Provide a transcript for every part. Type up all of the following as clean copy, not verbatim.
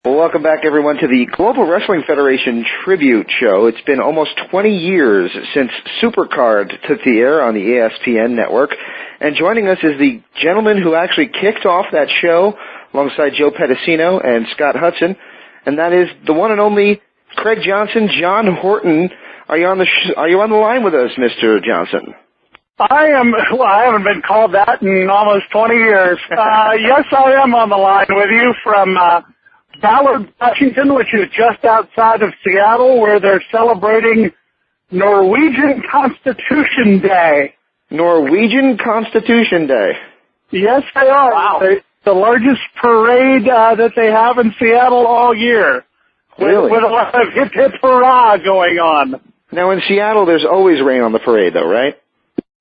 Well, welcome back, everyone, to the Global Wrestling Federation Tribute Show. It's been almost 20 years since Supercard took the air on the ESPN network. And joining us is the gentleman who actually kicked off that show alongside Joe Pedicino and Scott Hudson, and that is the one and only Craig Johnson, Jon Horton. Are you on the line with us, Mr. Johnson? I am. Well, I haven't been called that in almost 20 years. Yes, I am on the line with you from Ballard, Washington, which is just outside of Seattle, where they're celebrating Norwegian Constitution Day. Norwegian Constitution Day. Yes, they are. Wow. The largest parade that they have in Seattle all year. Really? With a lot of hip-hip hurrah going on. Now, in Seattle, there's always rain on the parade, though, right?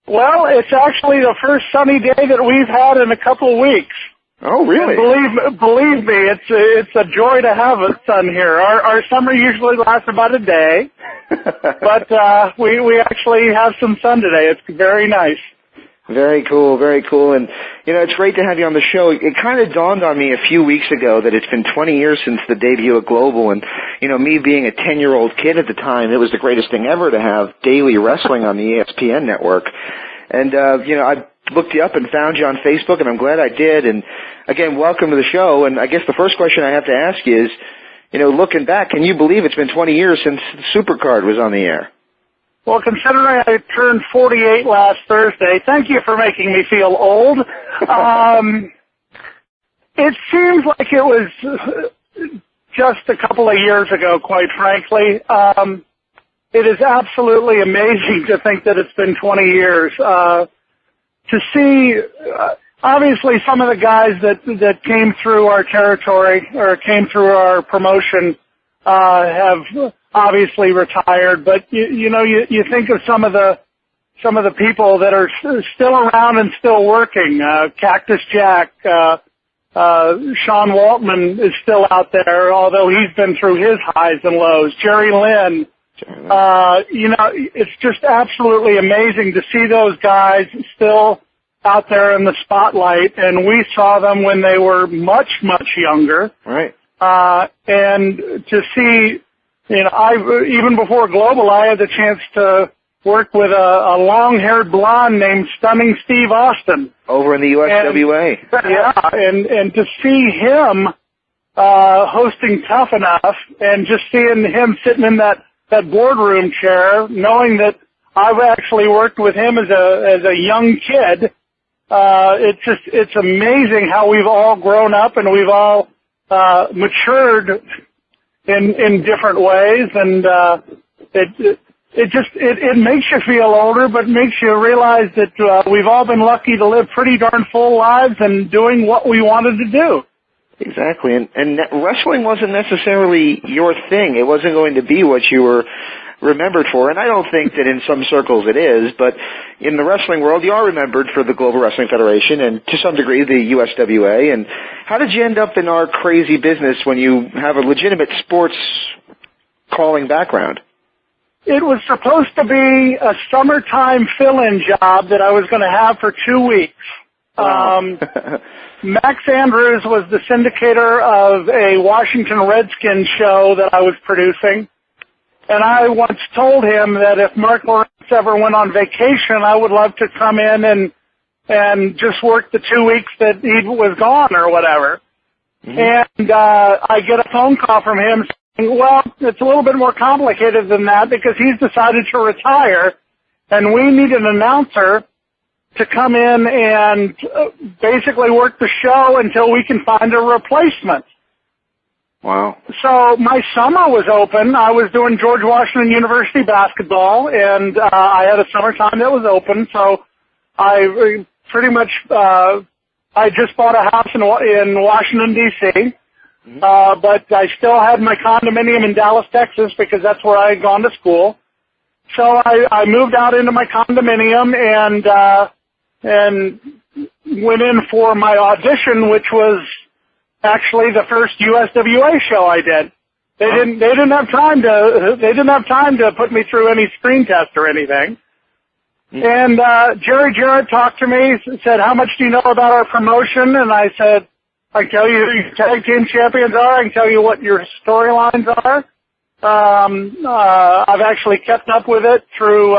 Well, it's actually the first sunny day that we've had in a couple of weeks. Oh, really? And believe me, it's a joy to have a sun here. Our summer usually lasts about a day, but we actually have some sun today. It's very nice. Very cool, very cool. And, you know, it's great to have you on the show. It kind of dawned on me a few weeks ago that it's been 20 years since the debut of Global, and, you know, me being a 10-year-old kid at the time, it was the greatest thing ever to have daily wrestling on the ESPN network. And, you know, I looked you up and found you on Facebook, and I'm glad I did. And, again, welcome to the show. And I guess the first question I have to ask is, you know, looking back, can you believe it's been 20 years since Supercard was on the air? Well, considering I turned 48 last Thursday, thank you for making me feel old. It seems like it was just a couple of years ago, quite frankly. It is absolutely amazing to think that it's been 20 years. To see, obviously, some of the guys that came through our territory or came through our promotion have obviously retired, but you think of some of the people that are still around and still working. Cactus Jack, Sean Waltman is still out there, although he's been through his highs and lows. Jerry Lynn. It's just absolutely amazing to see those guys still out there in the spotlight, and we saw them when they were much, much younger. Right. And to see, even before Global, I had the chance to work with a long-haired blonde named Stunning Steve Austin. Over in the USWA. And to see him hosting Tough Enough and just seeing him sitting in that boardroom chair, knowing that I've actually worked with him as a young kid, it's amazing how we've all grown up and we've all matured in different ways, and it makes you feel older, but makes you realize that we've all been lucky to live pretty darn full lives and doing what we wanted to do. Exactly, and wrestling wasn't necessarily your thing. It wasn't going to be what you were remembered for, and I don't think that in some circles it is, but in the wrestling world you are remembered for the Global Wrestling Federation and to some degree the USWA. And how did you end up in our crazy business when you have a legitimate sports calling background? It was supposed to be a summertime fill-in job that I was going to have for 2 weeks. Wow. Max Andrews was the syndicator of a Washington Redskins show that I was producing, and I once told him that if Mark Lawrence ever went on vacation, I would love to come in and just work the 2 weeks that he was gone or whatever. Mm-hmm. And I get a phone call from him saying, well, it's a little bit more complicated than that because he's decided to retire, and we need an announcer to come in and basically work the show until we can find a replacement. Wow. So my summer was open. I was doing George Washington University basketball, and I had a summertime that was open. So I pretty much, I just bought a house in Washington, D.C., but I still had my condominium in Dallas, Texas, because that's where I had gone to school. So I moved out into my condominium and went in for my audition, which was actually the first USWA show I did. They didn't have time to put me through any screen test or anything. And Jerry Jarrett talked to me, said, "How much do you know about our promotion?" And I said, I can tell you who your tag team champions are. I can tell you what your storylines are. I've actually kept up with it through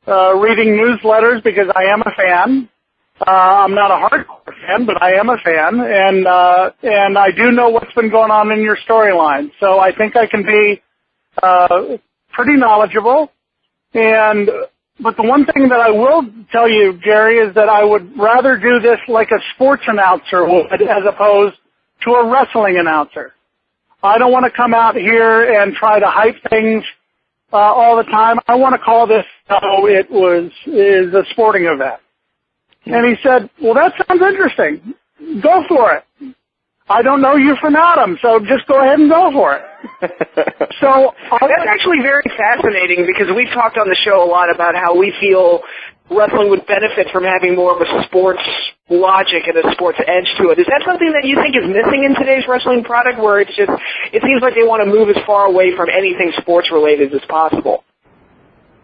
reading newsletters because I am a fan. I'm not a hardcore fan, but I am a fan, and I do know what's been going on in your storyline. So I think I can be pretty knowledgeable. But the one thing that I will tell you, Jerry, is that I would rather do this like a sports announcer would as opposed to a wrestling announcer. I don't want to come out here and try to hype things all the time. I want to call this how it is a sporting event. And he said, well, that sounds interesting. Go for it. I don't know you from Adam, so just go ahead and go for it. So that's actually very fascinating because we've talked on the show a lot about how we feel wrestling would benefit from having more of a sports logic and a sports edge to it. Is that something that you think is missing in today's wrestling product where it seems like they want to move as far away from anything sports related as possible?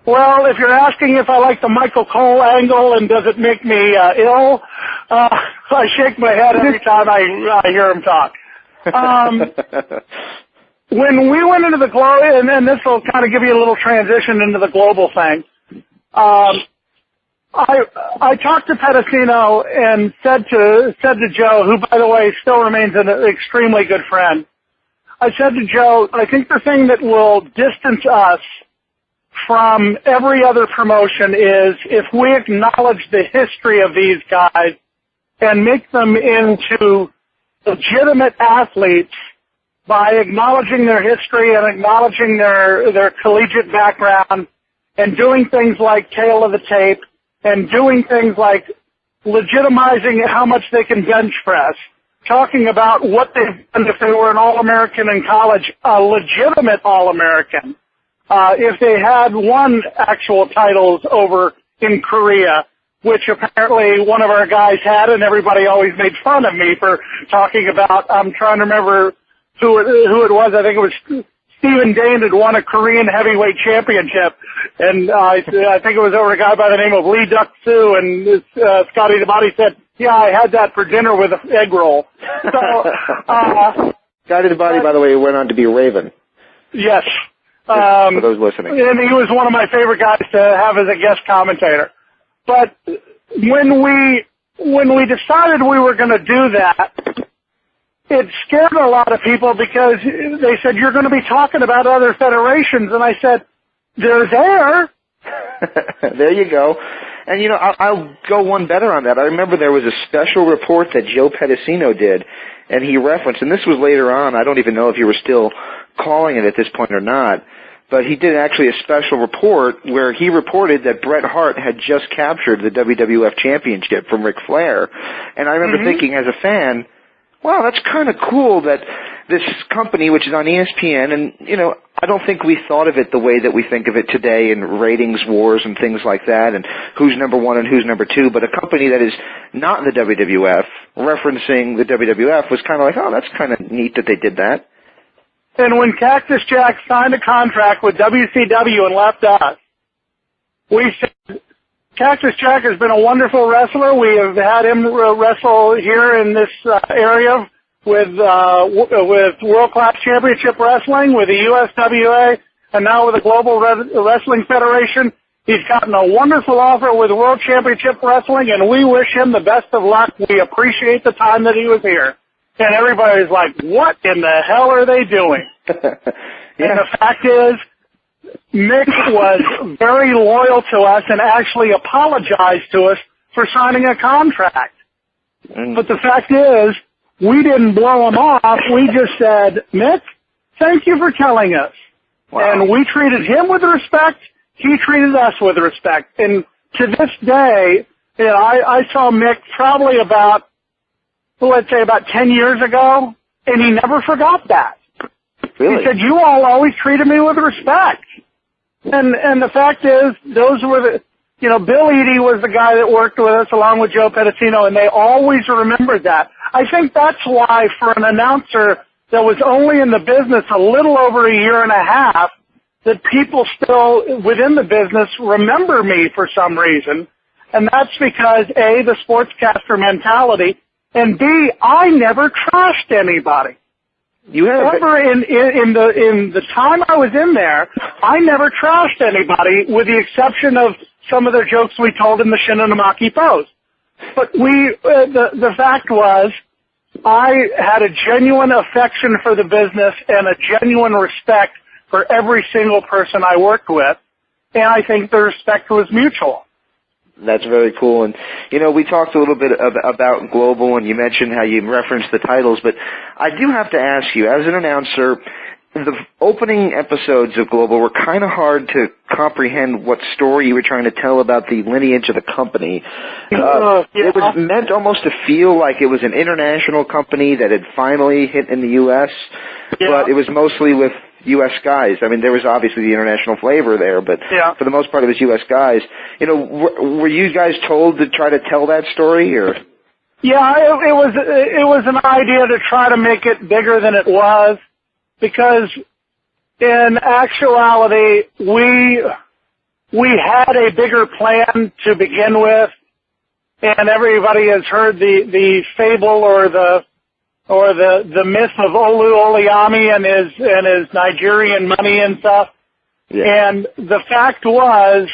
Well, if you're asking if I like the Michael Cole angle and does it make me ill, I shake my head every time I hear him talk. When we went into the global, and then this will kind of give you a little transition into the global thing, I talked to Pedicino and said to Joe, who, by the way, still remains an extremely good friend, I said to Joe, I think the thing that will distance us from every other promotion is if we acknowledge the history of these guys and make them into legitimate athletes by acknowledging their history and acknowledging their collegiate background and doing things like tail of the tape and doing things like legitimizing how much they can bench press, talking about what they've done if they were an All-American in college, a legitimate All-American. If they had won actual titles over in Korea, which apparently one of our guys had, and everybody always made fun of me for talking about, I'm trying to remember who it was. I think it was Stephen Dane had won a Korean heavyweight championship, and I think it was over a guy by the name of Lee Duck-Soo, and Scotty DeBody said, yeah, I had that for dinner with an egg roll. So, Scotty DeBody, by the way, went on to be Raven. Yes. For those listening. And he was one of my favorite guys to have as a guest commentator. But when we decided we were going to do that, it scared a lot of people because they said, you're going to be talking about other federations. And I said, they're there. There you go. And, you know, I'll go one better on that. I remember there was a special report that Joe Pedicino did, and he referenced, and this was later on, I don't even know if you were still calling it at this point or not, but he did actually a special report where he reported that Bret Hart had just captured the WWF Championship from Ric Flair. And I remember thinking as a fan, wow, that's kind of cool that this company, which is on ESPN, and, you know, I don't think we thought of it the way that we think of it today in ratings wars and things like that and who's number one and who's number two, but a company that is not in the WWF referencing the WWF was kind of like, oh, that's kind of neat that they did that. And when Cactus Jack signed a contract with WCW and left us, we said, Cactus Jack has been a wonderful wrestler. We have had him wrestle here in this area with World-Class Championship Wrestling, with the USWA, and now with the Global Wrestling Federation. He's gotten a wonderful offer with World Championship Wrestling, and we wish him the best of luck. We appreciate the time that he was here. And everybody's like, what in the hell are they doing? Yeah. And the fact is, Mick was very loyal to us and actually apologized to us for signing a contract. But the fact is, we didn't blow him off. We just said, Mick, thank you for telling us. Wow. And we treated him with respect. He treated us with respect. And to this day, you know, I saw Mick probably about, let's say about 10 years ago, and he never forgot that. Really? He said, you all always treated me with respect. And the fact is, those were the, you know, Bill Eadie was the guy that worked with us along with Joe Pedicino, and they always remembered that. I think that's why for an announcer that was only in the business a little over a year and a half, that people still within the business remember me for some reason. And that's because, A, the sportscaster mentality, And B, I never trashed anybody. You have ever in the time I was in there, I never trashed anybody, with the exception of some of the jokes we told in the Shinonamaki pose. But the fact was, I had a genuine affection for the business and a genuine respect for every single person I worked with, and I think the respect was mutual. That's very cool. And, we talked a little bit about Global, and you mentioned how you referenced the titles, but I do have to ask you, as an announcer, the opening episodes of Global were kind of hard to comprehend what story you were trying to tell about the lineage of the company. It was meant almost to feel like it was an international company that had finally hit in the U.S., but it was mostly with U.S. guys. I mean, there was obviously the international flavor there, but for the most part it was U.S. guys. Were you guys told to try to tell that story, or? Yeah, it was an idea to try to make it bigger than it was, because in actuality we had a bigger plan to begin with, and everybody has heard the fable or the myth of Olu Oliami and his Nigerian money and stuff. Yeah. And the fact was,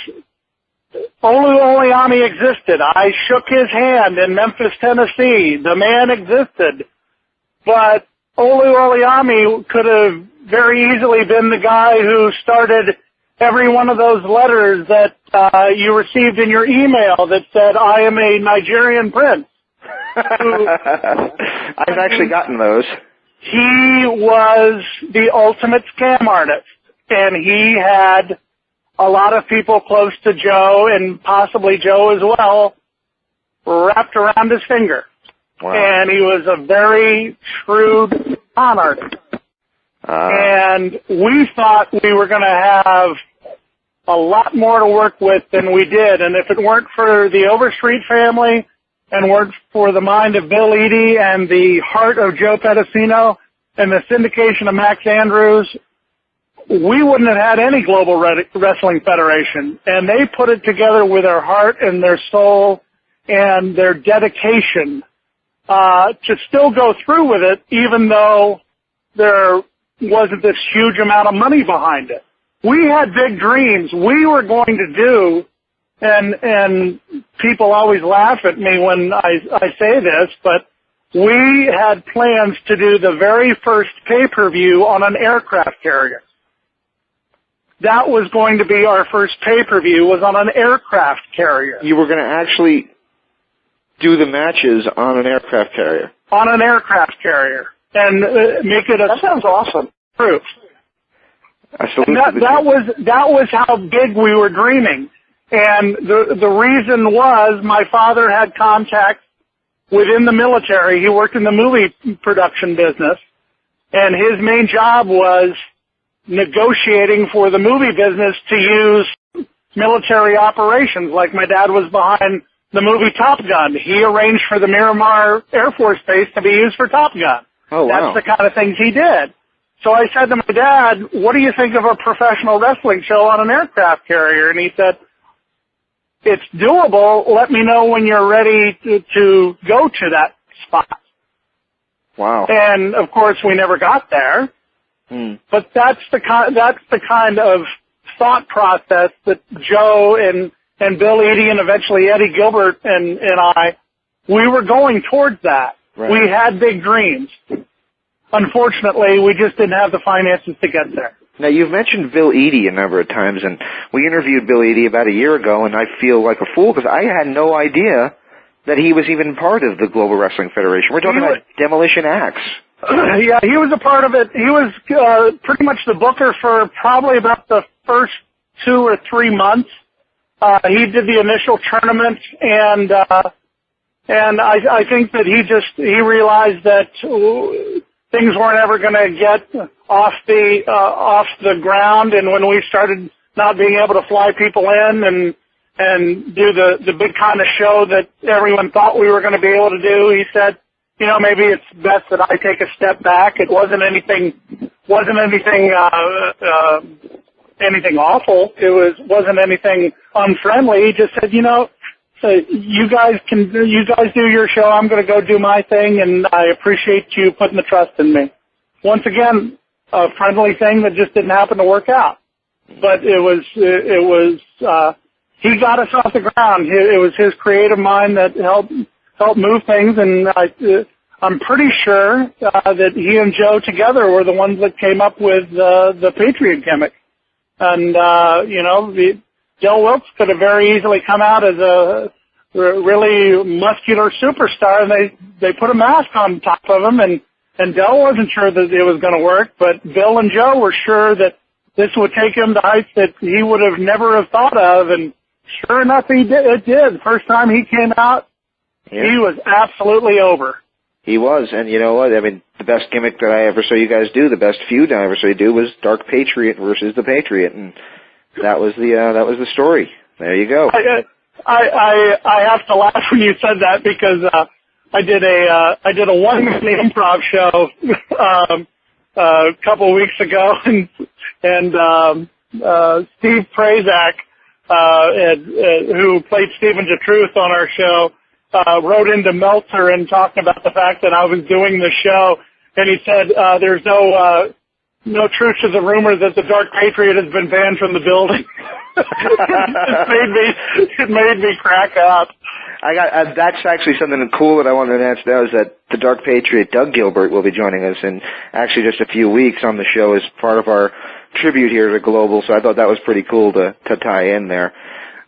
Olu Oliami existed. I shook his hand in Memphis, Tennessee. The man existed. But Olu Oliami could have very easily been the guy who started every one of those letters that you received in your email that said, "I am a Nigerian prince." I've actually gotten those. He was the ultimate scam artist, and he had a lot of people close to Joe, and possibly Joe as well, wrapped around his finger. Wow. And he was a very shrewd con artist. And we thought we were going to have a lot more to work with than we did. And if it weren't for the Overstreet family and weren't for the mind of Bill Eadie and the heart of Joe Pedicino and the syndication of Max Andrews, we wouldn't have had any Global Wrestling Federation. And they put it together with their heart and their soul and their dedication to still go through with it, even though there wasn't this huge amount of money behind it. We had big dreams. We were going to do, and people always laugh at me when I say this, but we had plans to do the very first pay-per-view on an aircraft carrier. That was going to be our first pay-per-view, was on an aircraft carrier. You were going to actually do the matches on an aircraft carrier? On an aircraft carrier. And make it that sounds awesome. Proof. And that was how big we were dreaming. And the reason was my father had contacts within the military. He worked in the movie production business, and his main job was negotiating for the movie business to use military operations. Like my dad was behind the movie Top Gun. He arranged for the Miramar Air Force Base to be used for Top Gun. Oh, wow. That's the kind of things he did. So I said to my dad, "What do you think of a professional wrestling show on an aircraft carrier?" And he said, "It's doable. Let me know when you're ready to go to that spot." Wow. And of course we never got there. But that's the kind of thought process that Joe and Bill Eadie and eventually Eddie Gilbert and I, we were going towards that. Right. We had big dreams. Unfortunately, we just didn't have the finances to get there. Now, you've mentioned Bill Eadie a number of times, and we interviewed Bill Eadie about a year ago, and I feel like a fool because I had no idea that he was even part of the Global Wrestling Federation. We're talking about Demolition Axe. Yeah, he was a part of it. He was pretty much the booker for probably about the first 2 or 3 months. He did the initial tournament, and I think that he realized that things weren't ever going to get off the ground, and when we started not being able to fly people in and do the big kind of show that everyone thought we were going to be able to do, he said, maybe it's best that I take a step back. It wasn't anything anything awful. It wasn't anything unfriendly. He just said, you guys do your show. I'm going to go do my thing, and I appreciate you putting the trust in me. Once again, a friendly thing that just didn't happen to work out. But it was he got us off the ground. It was his creative mind that helped move things, and I'm pretty sure that he and Joe together were the ones that came up with the Patriot gimmick. And Del Wilkes could have very easily come out as a really muscular superstar, and they put a mask on top of him, and Del wasn't sure that it was going to work, but Bill and Joe were sure that this would take him to heights that he would have never have thought of, and sure enough, it did. The first time he came out, He was absolutely over. He was, and you know what? I mean, the best gimmick that I ever saw you guys do, the best feud I ever saw you do, was Dark Patriot versus the Patriot, and that was the story. There you go. I have to laugh when you said that because I did a one-man improv show a couple of weeks ago, and Steve Prazak, who played Stephen DeTruth on our show, wrote into Meltzer and talked about the fact that I was doing the show, and he said there's no truth to the rumor that the Dark Patriot has been banned from the building. It made me crack up. That's actually something cool that I wanted to announce now, is that the Dark Patriot, Doug Gilbert, will be joining us in actually just a few weeks on the show as part of our tribute here to Global, so I thought that was pretty cool to tie in there.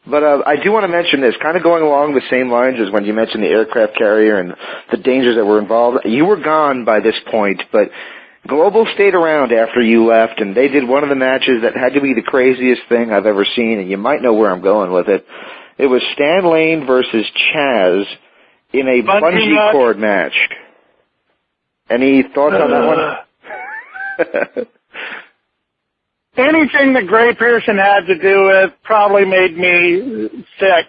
But I do want to mention this, kind of going along the same lines as when you mentioned the aircraft carrier and the dangers that were involved. You were gone by this point, but Global stayed around after you left, and they did one of the matches that had to be the craziest thing I've ever seen, and you might know where I'm going with it. It was Stan Lane versus Chaz in a bungee cord match. Any thoughts on that one? Anything that Gray Pearson had to do with probably made me sick.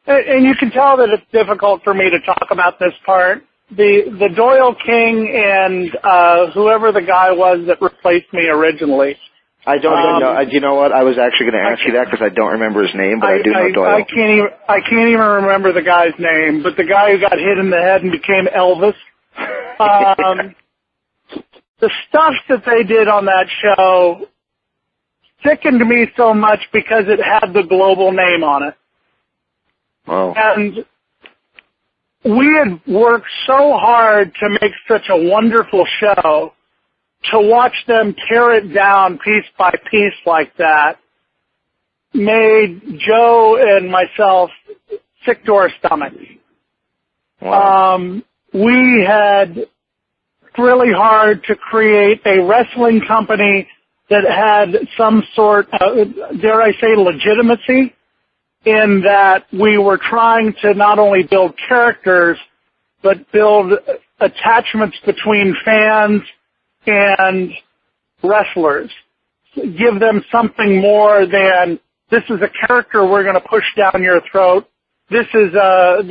And you can tell that it's difficult for me to talk about this part. The Doyle King and whoever the guy was that replaced me originally. I don't even know. You know what? I was actually going to ask you that because I don't remember his name, but I do know Doyle. I can't even remember the guy's name, but the guy who got hit in the head and became Elvis. The stuff that they did on that show sickened me so much because it had the Global name on it. Oh. And we had worked so hard to make such a wonderful show. To watch them tear it down piece by piece like that made Joe and myself sick to our stomachs. Wow. We had really hard to create a wrestling company that had some sort of, dare I say, legitimacy, in that we were trying to not only build characters, but build attachments between fans and wrestlers. Give them something more than, this is a character we're going to push down your throat. This is a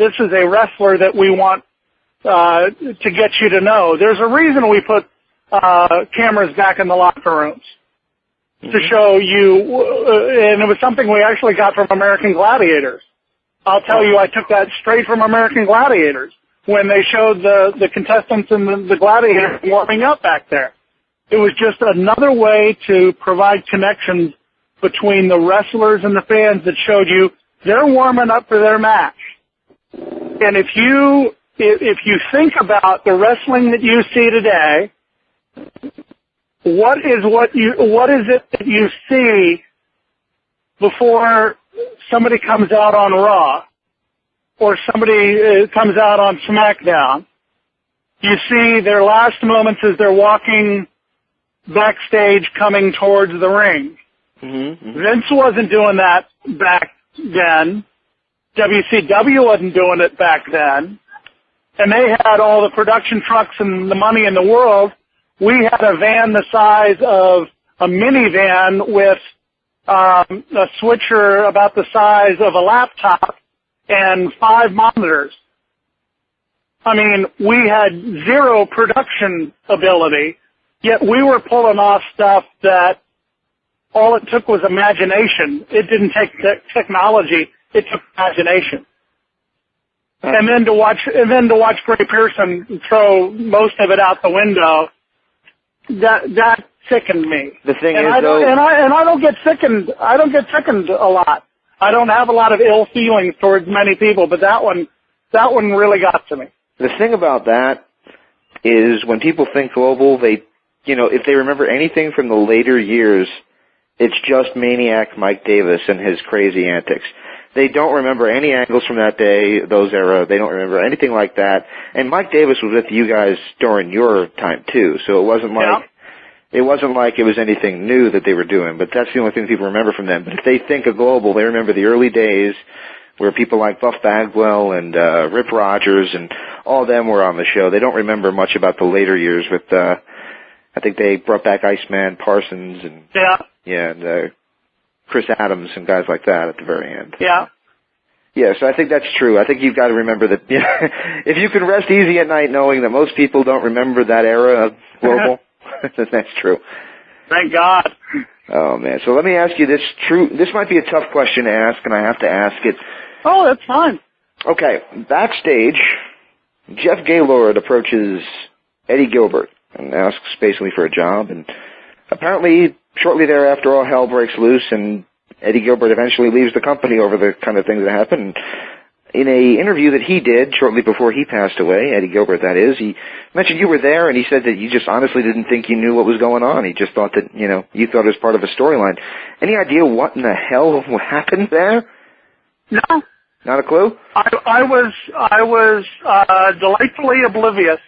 wrestler that we want to get you to know. There's a reason we put cameras back in the locker rooms to show you, and it was something we actually got from American Gladiators. I'll tell you, I took that straight from American Gladiators when they showed the contestants and the gladiators warming up back there. It was just another way to provide connections between the wrestlers and the fans that showed you they're warming up for their match. And if you think about the wrestling that you see today, what is it that you see before somebody comes out on Raw or somebody comes out on SmackDown? You see their last moments as they're walking backstage coming towards the ring. Mm-hmm. Vince wasn't doing that back then. WCW wasn't doing it back then. And they had all the production trucks and the money in the world. We had a van the size of a minivan with a switcher about the size of a laptop and 5 monitors. I mean, we had zero production ability, Yet we were pulling off stuff that all it took was imagination. It didn't take technology. It took imagination. And then to watch Gray Pearson throw most of it out the window, that sickened me. The thing and is, I don't get sickened. I don't get sickened a lot. I don't have a lot of ill feelings towards many people, but that one really got to me. The thing about that is when people think global, they, if they remember anything from the later years, it's just Maniac Mike Davis and his crazy antics. They don't remember any angles from that day, those era. They don't remember anything like that. And Mike Davis was with you guys during your time too, so it wasn't like it was anything new that they were doing. But that's the only thing people remember from them. But if they think of global, they remember the early days where people like Buff Bagwell and Rip Rogers and all of them were on the show. They don't remember much about the later years with I think they brought back Iceman Parsons and and Chris Adams and guys like that at the very end. Yeah, so I think that's true. I think you've got to remember that if you can rest easy at night knowing that most people don't remember that era of global, that's true. Thank God. Oh, man. So let me ask you this. This might be a tough question to ask, and I have to ask it. Oh, that's fine. Okay. Backstage, Jeff Gaylord approaches Eddie Gilbert and asks basically for a job, and apparently shortly thereafter all hell breaks loose, and Eddie Gilbert eventually leaves the company over the kind of things that happened. In a interview that he did shortly before he passed away, Eddie Gilbert that is, he mentioned you were there, and he said that you just honestly didn't think you knew what was going on. He just thought that, you thought it was part of a storyline. Any idea what in the hell happened there? No. Not a clue? I was delightfully oblivious.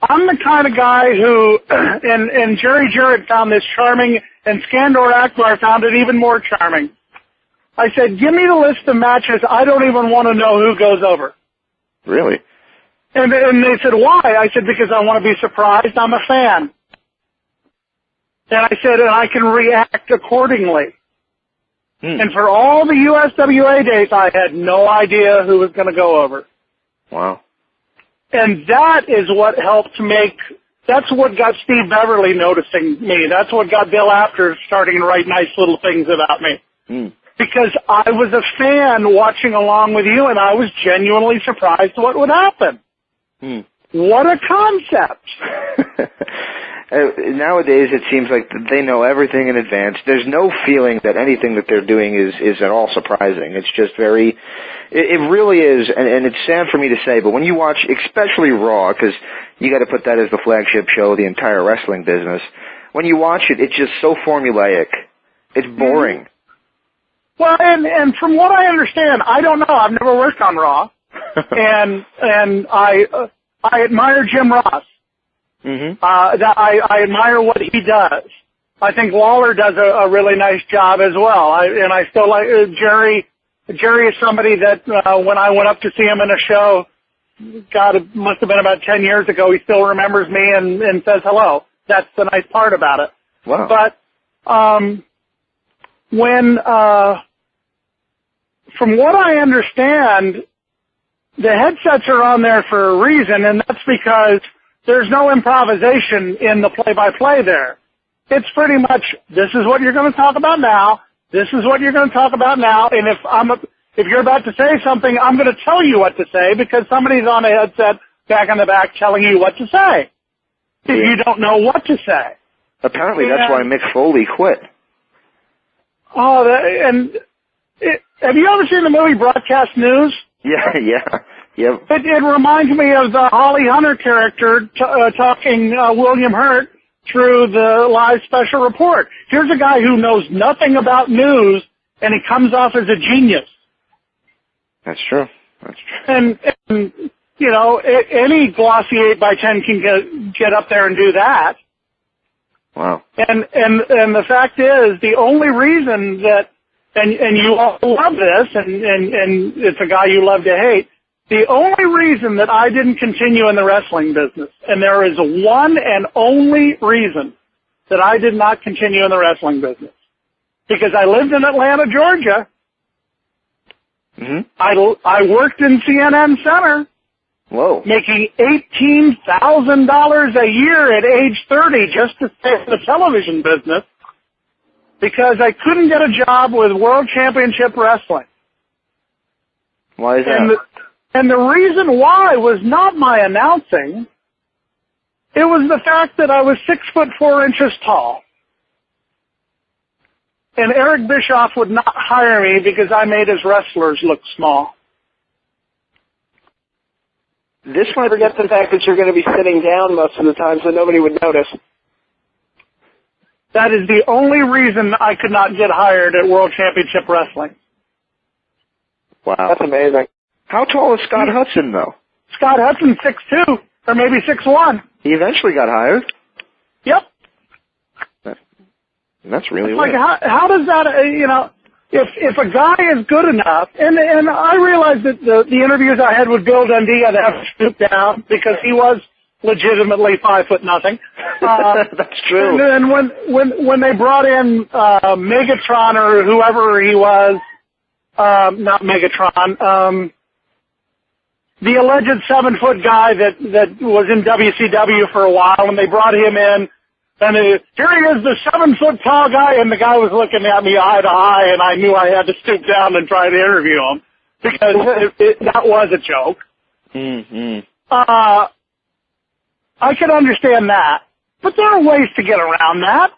I'm the kind of guy who, and Jerry Jarrett found this charming, and Skandor Akbar found it even more charming. I said, give me the list of matches. I don't even want to know who goes over. Really? And they said, why? I said, because I want to be surprised. I'm a fan. And I said, and I can react accordingly. And for all the USWA days, I had no idea who was going to go over. Wow. And that is what helped that's what got Steve Beverly noticing me. That's what got Bill Apter starting to write nice little things about me. Because I was a fan watching along with you, and I was genuinely surprised what would happen. What a concept. Nowadays, it seems like they know everything in advance. There's no feeling that anything that they're doing is at all surprising. It's just it really is, and it's sad for me to say, but when you watch, especially Raw, because you got to put that as the flagship show of the entire wrestling business, when you watch it, it's just so formulaic. It's boring. Well, and from what I understand, I don't know. I've never worked on Raw, and I admire Jim Ross. I admire what he does. I think Lawler does a really nice job as well. I still like Jerry. Jerry is somebody that when I went up to see him in a show, God, it must have been about 10 years ago, he still remembers me and says hello. That's the nice part about it. Wow. But when from what I understand, the headsets are on there for a reason, and that's because there's no improvisation in the play-by-play there. It's pretty much, this is what you're going to talk about now, this is what you're going to talk about now, and if you're about to say something, I'm going to tell you what to say because somebody's on a headset back in the back telling you what to say. If you don't know what to say. Apparently that's why Mick Foley quit. Oh, have you ever seen the movie Broadcast News? Yeah. Yep. It reminds me of the Holly Hunter character talking William Hurt through the live special report. Here's a guy who knows nothing about news, and he comes off as a genius. That's true. And any glossy 8x10 can get up there and do that. Wow. And the fact is, the only reason that, and you all love this, and it's a guy you love to hate, the only reason that I didn't continue in the wrestling business, and there is one and only reason that I did not continue in the wrestling business, because I lived in Atlanta, Georgia. I worked in CNN Center. Whoa. Making $18,000 a year at age 30 just to stay in the television business because I couldn't get a job with World Championship Wrestling. Why is that? And the reason why was not my announcing. It was the fact that I was 6'4" tall. And Eric Bischoff would not hire me because I made his wrestlers look small. This might forget the fact that you're going to be sitting down most of the time so nobody would notice. That is the only reason I could not get hired at World Championship Wrestling. Wow. That's amazing. How tall is Scott Hudson, though? Scott Hudson's 6'2", or maybe 6'1". He eventually got hired. Yep. That's really like weird. how does that if a guy is good enough and I realized that the interviews I had with Bill Dundee I had to stoop down because he was legitimately 5'0". That's true. And when they brought in Megatron or whoever he was, not Megatron, the alleged 7-foot guy that was in WCW for a while, and they brought him in. And here he is, the 7-foot tall guy, and the guy was looking at me eye to eye, and I knew I had to stoop down and try to interview him because that was a joke. Mm-hmm. I can understand that, but there are ways to get around that.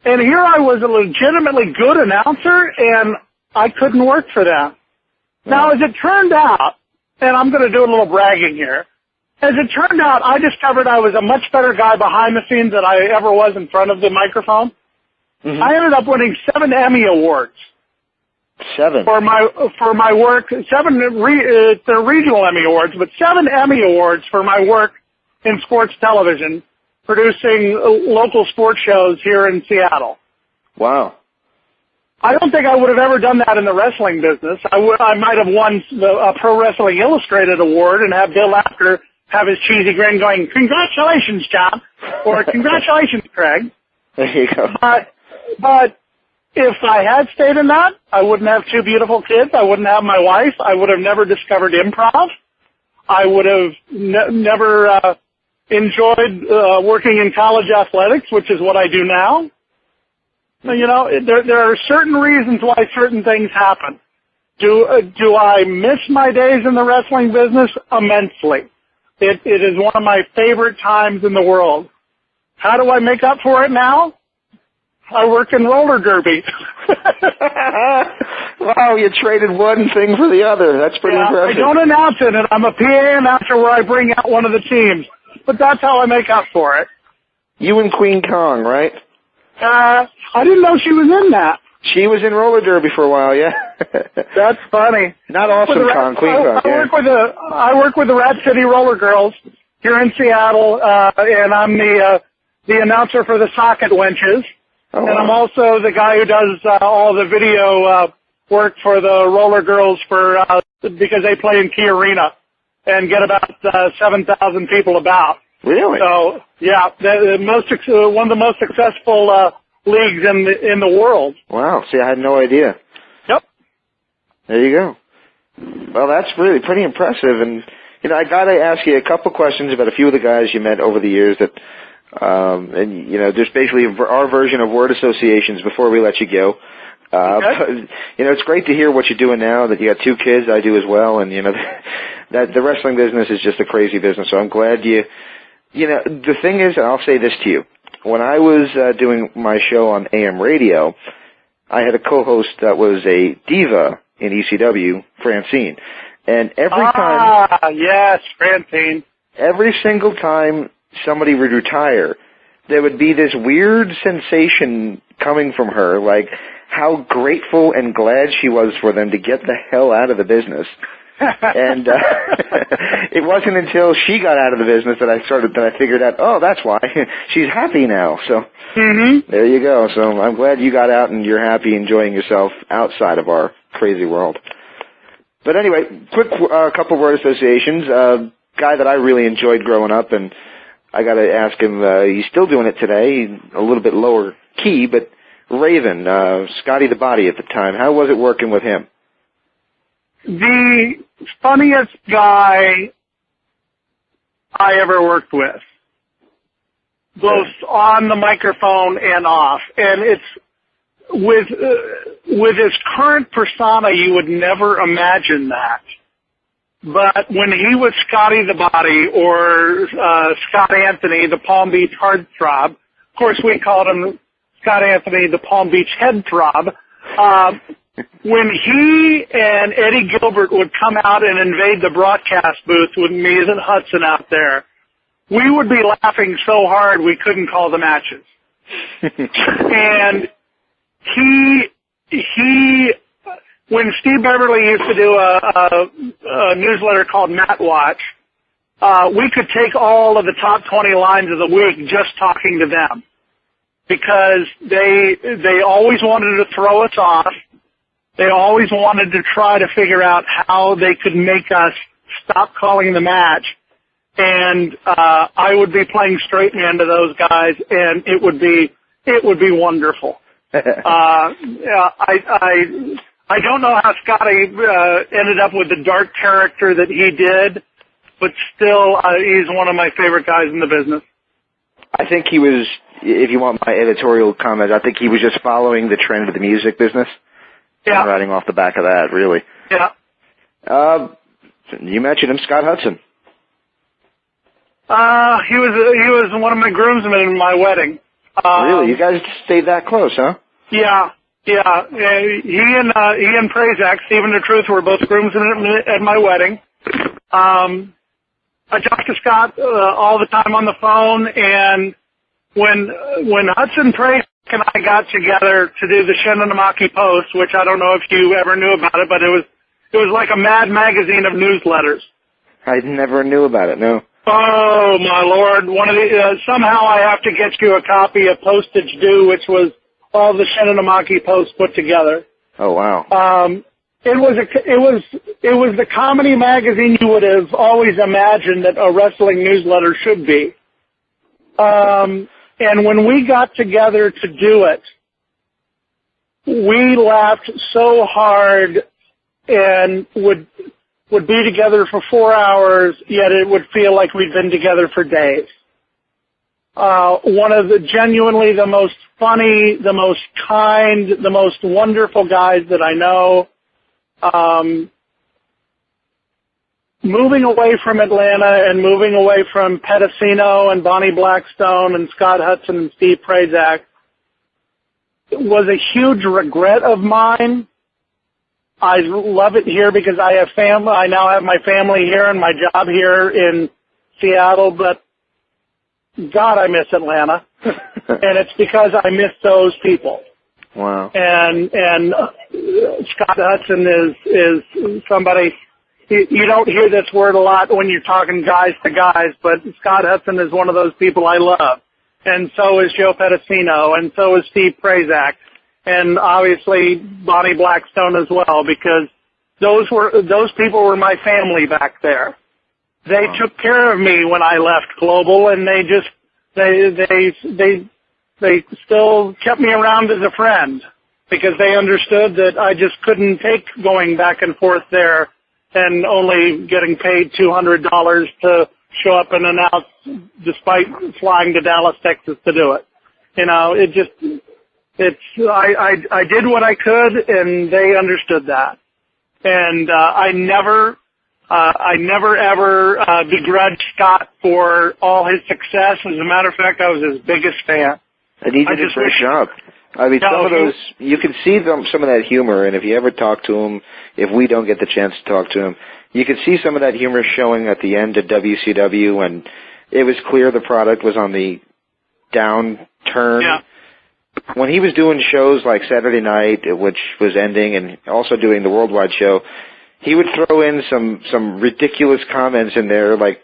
And here I was a legitimately good announcer, and I couldn't work for them. Now, as it turned out, and I'm going to do a little bragging here, as it turned out, I discovered I was a much better guy behind the scenes than I ever was in front of the microphone. Mm-hmm. I ended up winning 7 Emmy Awards. 7? For my work. 7, they're regional Emmy Awards, but 7 Emmy Awards for my work in sports television, producing local sports shows here in Seattle. Wow. I don't think I would have ever done that in the wrestling business. I might have won a Pro Wrestling Illustrated award and have Bill Apter have his cheesy grin going, "Congratulations, John," or "Congratulations, Craig." There you go. But if I had stayed in that, I wouldn't have 2 beautiful kids. I wouldn't have my wife. I would have never discovered improv. I would have never enjoyed working in college athletics, which is what I do now. You know, there are certain reasons why certain things happen. Do I miss my days in the wrestling business? Immensely. It is one of my favorite times in the world. How do I make up for it now? I work in roller derby. Wow, you traded one thing for the other. That's pretty impressive. I don't announce it, and I'm a PA announcer where I bring out one of the teams. But that's how I make up for it. You and Queen Kong, right? I didn't know she was in that. She was in roller derby for a while, yeah. That's funny. Not Awesome Kong, Queen Kong, yeah. I work with the Rat City Roller Girls here in Seattle, and I'm the announcer for the Socket Wenches. Oh, and wow. I'm also the guy who does all the video work for the Roller Girls because they play in Key Arena and get about 7,000 people about. Really? So, yeah, one of the most successful leagues in the world. Wow. See, I had no idea. Yep. There you go. Well, that's really pretty impressive. And, you know, I got to ask you a couple questions about a few of the guys you met over the years that, and, you know, there's basically our version of word associations before we let you go. Okay. But, you know, it's great to hear what you're doing now, that you got 2 kids. I do as well. And, you know, that the wrestling business is just a crazy business. So I'm glad you know, the thing is, and I'll say this to you. When I was doing my show on AM radio, I had a co-host that was a diva in ECW, Francine. And every time... Ah, yes, Francine. Every single time somebody would retire, there would be this weird sensation coming from her, like how grateful and glad she was for them to get the hell out of the business. And it wasn't until she got out of the business that I figured out, oh, that's why. She's happy now. So There you go. So I'm glad you got out and you're happy enjoying yourself outside of our crazy world. But anyway, quick couple word associations. Guy that I really enjoyed growing up, and I got to ask him, he's still doing it today, a little bit lower key, but Raven, Scotty the Body at the time. How was it working with him? The funniest guy I ever worked with, both on the microphone and off. And it's with his current persona, you would never imagine that. But when he was Scotty the Body or Scott Anthony, the Palm Beach Heartthrob, of course we called him Scott Anthony, the Palm Beach Headthrob. When he and Eddie Gilbert would come out and invade the broadcast booth with me and Hudson out there, we would be laughing so hard we couldn't call the matches. And he, when Steve Beverly used to do a newsletter called Matt Watch, we could take all of the top 20 lines of the week just talking to them, because they always wanted to throw us off. They always wanted to try to figure out how they could make us stop calling the match. And I would be playing straight man to those guys, and it would be wonderful. I don't know how Scotty ended up with the dark character that he did, but still, he's one of my favorite guys in the business. I think he was, if you want my editorial comment, I think he was just following the trend of the music business. Yeah. Riding off the back of that, really. Yeah. You mentioned him, Scott Hudson. He was one of my groomsmen in my wedding. Really? You guys stayed that close, huh? Yeah. He and Prazak, Stephen the Truth, were both groomsmen at my wedding. I talked to Scott all the time on the phone, and when Hudson Prazak and I got together to do the Shinonamaki Post, which I don't know if you ever knew about it, but it was like a mad magazine of newsletters. I never knew about it, no. Oh my Lord! Somehow I have to get you a copy of Postage Due, which was all the Shinonamaki Post put together. Oh wow! It was the comedy magazine you would have always imagined that a wrestling newsletter should be. And when we got together to do it, we laughed so hard and would be together for 4 hours, yet it would feel like we'd been together for days. One of genuinely the most funny, the most kind, the most wonderful guys that I know. Moving away from Atlanta and moving away from Pedicino and Bonnie Blackstone and Scott Hudson and Steve Prazak was a huge regret of mine. I love it here because I have family. I now have my family here and my job here in Seattle, but God, I miss Atlanta. And it's because I miss those people. Wow. And Scott Hudson is somebody. You don't hear this word a lot when you're talking guys to guys, but Scott Hudson is one of those people I love. And so is Joe Pedicino, and so is Steve Prazak, and obviously Bonnie Blackstone as well, because those people were my family back there. They took care of me when I left Global, and they still kept me around as a friend, because they understood that I just couldn't take going back and forth there and only getting paid $200 to show up and announce despite flying to Dallas, Texas to do it. You know, I did what I could, and they understood that. And I never ever begrudged Scott for all his success. As a matter of fact, I was his biggest fan. And he did a great job. I mean, some of those, you can see some of that humor, and if you ever talk to him, if we don't get the chance to talk to him, you can see some of that humor showing at the end of WCW, and it was clear the product was on the downturn. Yeah. When he was doing shows like Saturday Night, which was ending, and also doing the Worldwide show, he would throw in some ridiculous comments in there, like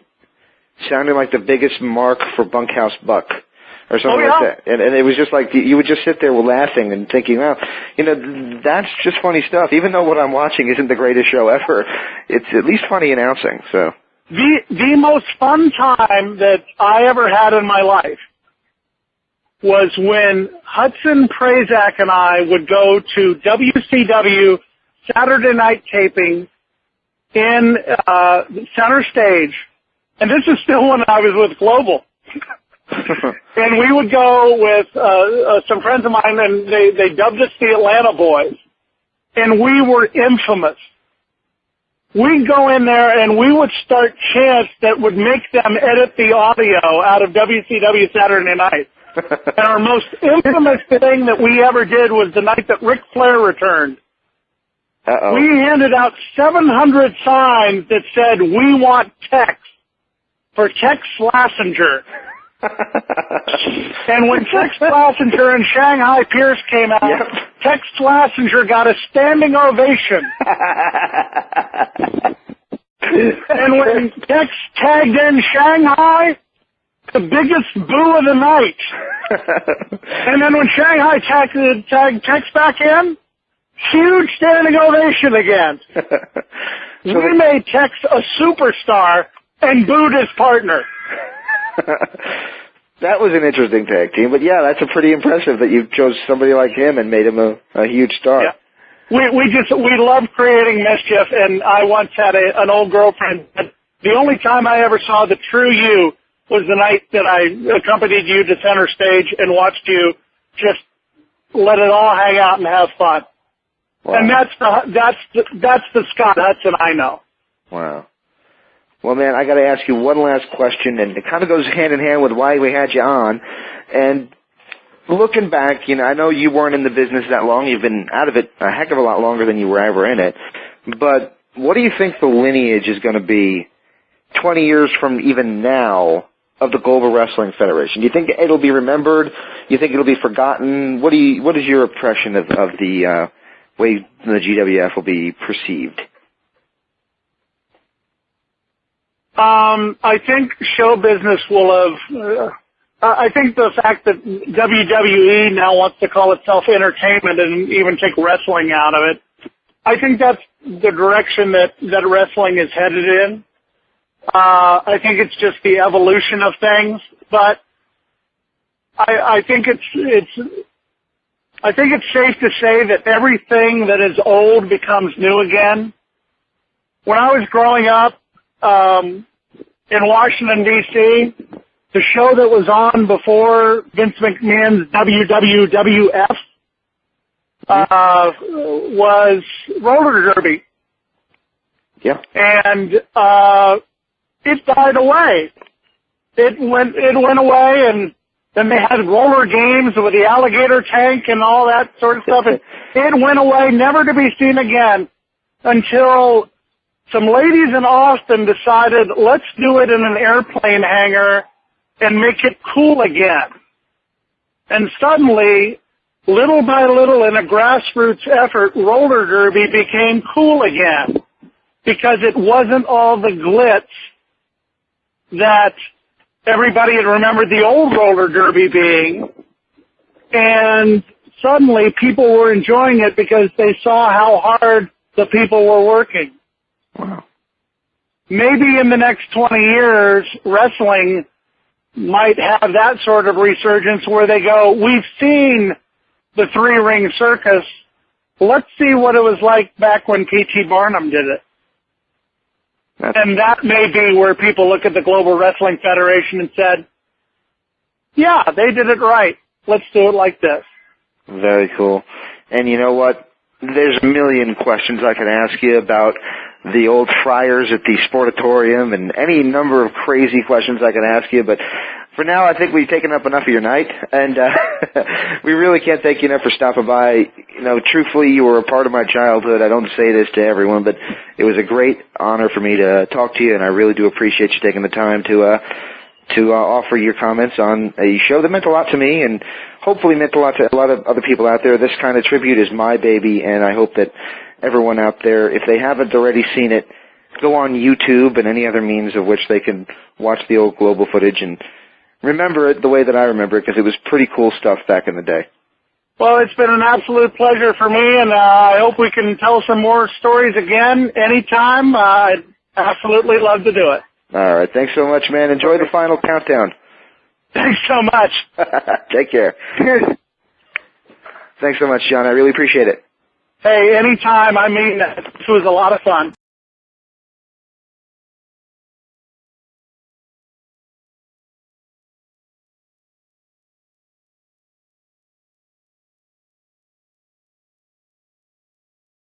sounding like the biggest mark for Bunkhouse Buck or something like that. And it was just like you would just sit there laughing and thinking, well, you know, that's just funny stuff. Even though what I'm watching isn't the greatest show ever, it's at least funny announcing. So the most fun time that I ever had in my life was when Hudson Prazak and I would go to WCW Saturday night taping in center stage, and this is still when I was with Global. And we would go with some friends of mine, and they dubbed us the Atlanta Boys, and we were infamous. We'd go in there and we would start chants that would make them edit the audio out of WCW Saturday Night. And our most infamous thing that we ever did was the night that Ric Flair returned. Uh-oh. We handed out 700 signs that said, "We want Tex," for Tex Slazenger. And when Tex Slazenger and Shanghai Pierce came out, yep, Tex Slazenger got a standing ovation. And when Tex tagged in Shanghai, the biggest boo of the night. And then when Shanghai tagged Tex back in, huge standing ovation again. We made Tex a superstar and booed his partner. That was an interesting tag team, but yeah, that's a pretty impressive that you chose somebody like him and made him a huge star. Yeah. We love creating mischief, and I once had an old girlfriend. The only time I ever saw the true you was the night that I accompanied you to center stage and watched you just let it all hang out and have fun. Wow. And that's the Scott Hudson I know. Wow. Well, man, I got to ask you one last question, and it kind of goes hand in hand with why we had you on. And looking back, you know, I know you weren't in the business that long. You've been out of it a heck of a lot longer than you were ever in it. But what do you think the lineage is going to be 20 years from even now of the Global Wrestling Federation? Do you think it'll be remembered? Do you think it'll be forgotten? What is your impression of the way the GWF will be perceived? I think show business will have, I think the fact that WWE now wants to call itself entertainment and even take wrestling out of it, I think that's the direction that wrestling is headed in. I think it's just the evolution of things, but I think it's safe to say that everything that is old becomes new again. When I was growing up, in Washington, D.C., the show that was on before Vince McMahon's WWF was roller derby. Yeah. And it died away. It went away, and then they had roller games with the alligator tank and all that sort of stuff. And it went away, never to be seen again, until some ladies in Austin decided, let's do it in an airplane hangar and make it cool again. And suddenly, little by little, in a grassroots effort, roller derby became cool again because it wasn't all the glitz that everybody had remembered the old roller derby being. And suddenly, people were enjoying it because they saw how hard the people were working. Wow. Maybe in the next 20 years, wrestling might have that sort of resurgence where they go, we've seen the three-ring circus. Let's see what it was like back when P.T. Barnum did it. And that may be where people look at the Global Wrestling Federation and said, yeah, they did it right. Let's do it like this. Very cool. And you know what? There's a million questions I could ask you about the old friars at the Sportatorium and any number of crazy questions I could ask you, but for now I think we've taken up enough of your night, and we really can't thank you enough for stopping by. You know, truthfully, you were a part of my childhood. I don't say this to everyone, but it was a great honor for me to talk to you, and I really do appreciate you taking the time to offer your comments on a show that meant a lot to me and hopefully meant a lot to a lot of other people out there. This kind of tribute is my baby, and I hope that everyone out there, if they haven't already seen it, go on YouTube and any other means of which they can watch the old Global footage and remember it the way that I remember it, because it was pretty cool stuff back in the day. Well, it's been an absolute pleasure for me, and I hope we can tell some more stories again anytime. I'd absolutely love to do it. All right. Thanks so much, man. Enjoy the final countdown. Thanks so much. Take care. Thanks so much, John. I really appreciate it. Hey, anytime. I mean, it was a lot of fun.